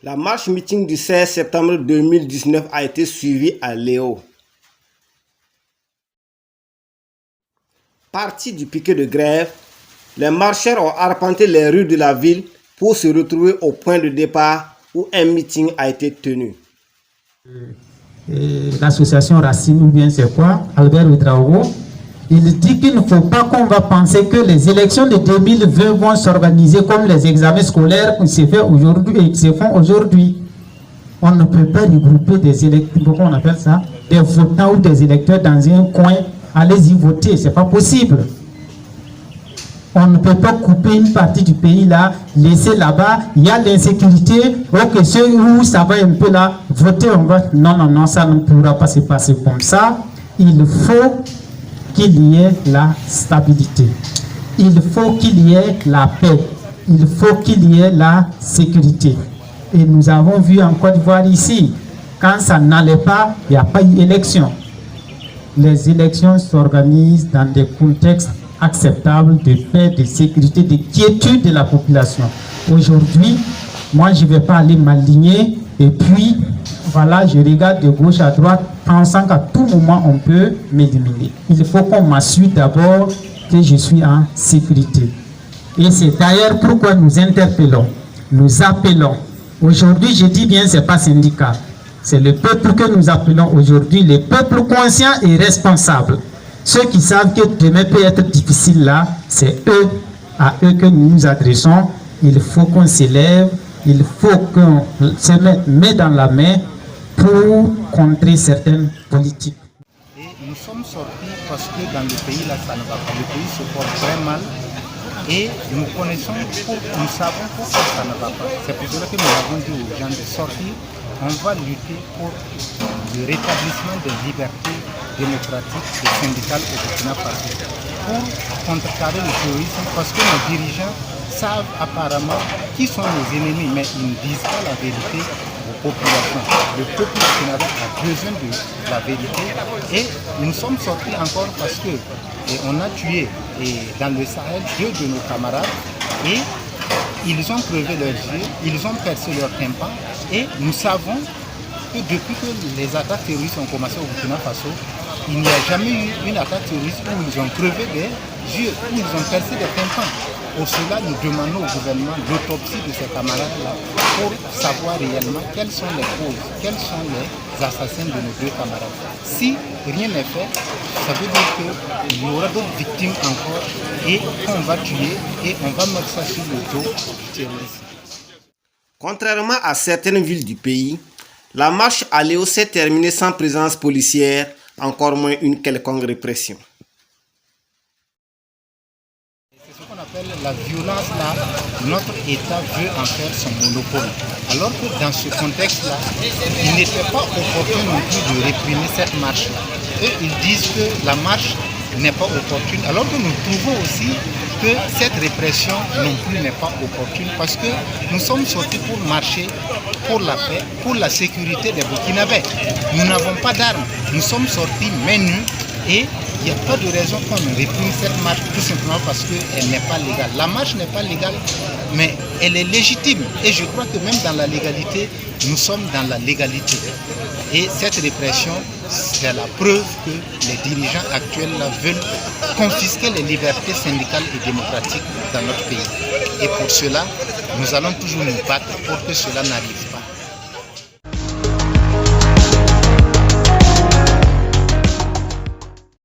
La marche-meeting du 16 septembre 2019 a été suivie à Léo. Partis du piquet de grève, les marcheurs ont arpenté les rues de la ville pour se retrouver au point de départ où un meeting a été tenu. L'association Racine, ou bien c'est quoi, Albert Ouedraogo, il dit qu'il ne faut pas qu'on va penser que les élections de 2020 vont s'organiser comme les examens scolaires qui se font aujourd'hui et qui se font aujourd'hui. On ne peut pas regrouper des électeurs, comment on appelle ça, des votants ou des électeurs dans un coin, allez-y voter, c'est pas possible. On ne peut pas couper une partie du pays là, laisser là-bas, il y a l'insécurité, ok, ceux où ça va un peu là, voter, on va... Non, ça ne pourra pas se passer comme ça. Il faut qu'il y ait la stabilité. Il faut qu'il y ait la paix. Il faut qu'il y ait la sécurité. Et nous avons vu en Côte d'Ivoire ici, quand ça n'allait pas, il n'y a pas eu d'élection. Les élections s'organisent dans des contextes acceptable de paix, de sécurité, de quiétude de la population. Aujourd'hui, moi, je ne vais pas aller m'aligner et puis, voilà, je regarde de gauche à droite pensant qu'à tout moment, on peut m'éliminer. Il faut qu'on m'assure d'abord que je suis en sécurité. Et c'est d'ailleurs pourquoi nous interpellons, nous appelons. Aujourd'hui, je dis bien, ce n'est pas syndicat. C'est le peuple que nous appelons aujourd'hui, le peuple conscient et responsable. Ceux qui savent que demain peut être difficile là, c'est eux, à eux que nous nous adressons. Il faut qu'on s'élève, il faut qu'on se mette dans la main pour contrer certaines politiques. Et nous sommes sortis parce que dans le pays là, ça ne va pas. Le pays se porte très mal et nous connaissons, nous savons pourquoi ça ne va pas. C'est pour cela que nous avons dit aux gens de sortir. On va lutter pour le rétablissement des libertés démocratiques et syndicales au Burkina Faso pour contrecarrer le terrorisme parce que nos dirigeants savent apparemment qui sont nos ennemis, mais ils ne disent pas la vérité aux populations. Le peuple burkinabé a besoin de la vérité et nous sommes sortis encore parce que on a tué dans le Sahel 2 de nos camarades et ils ont crevé leurs yeux, ils ont percé leurs tympans et nous savons que depuis que les attaques terroristes ont commencé au Burkina Faso, il n'y a jamais eu une attaque terroriste où ils ont crevé des yeux, où ils ont percé des tympans. Pour cela, nous demandons au gouvernement l'autopsie de ces camarades-là pour savoir réellement quelles sont les causes, quels sont les assassins de nos 2 camarades. Si rien n'est fait, ça veut dire qu'il y aura d'autres victimes encore et qu'on va tuer et on va mettre ça sur le dos du terrorisme. Contrairement à certaines villes du pays, la marche à Léo s'est terminée sans présence policière, encore moins une quelconque répression. C'est ce qu'on appelle la violence là, notre État veut en faire son monopole. Alors que dans ce contexte-là, il n'était pas opportun non plus de réprimer cette marche-là. Eux, ils disent que la marche n'est pas opportune, alors que nous trouvons aussi que cette répression non plus n'est pas opportune parce que nous sommes sortis pour marcher pour la paix, pour la sécurité des Burkinabés. Nous n'avons pas d'armes, nous sommes sortis mains nues et il n'y a pas de raison qu'on réprime cette marche tout simplement parce qu'elle n'est pas légale. La marche n'est pas légale, mais elle est légitime et je crois que même dans la légalité, nous sommes dans la légalité. Et cette répression, c'est la preuve que les dirigeants actuels là, veulent confisquer les libertés syndicales et démocratiques dans notre pays. Et pour cela, nous allons toujours nous battre pour que cela n'arrive pas.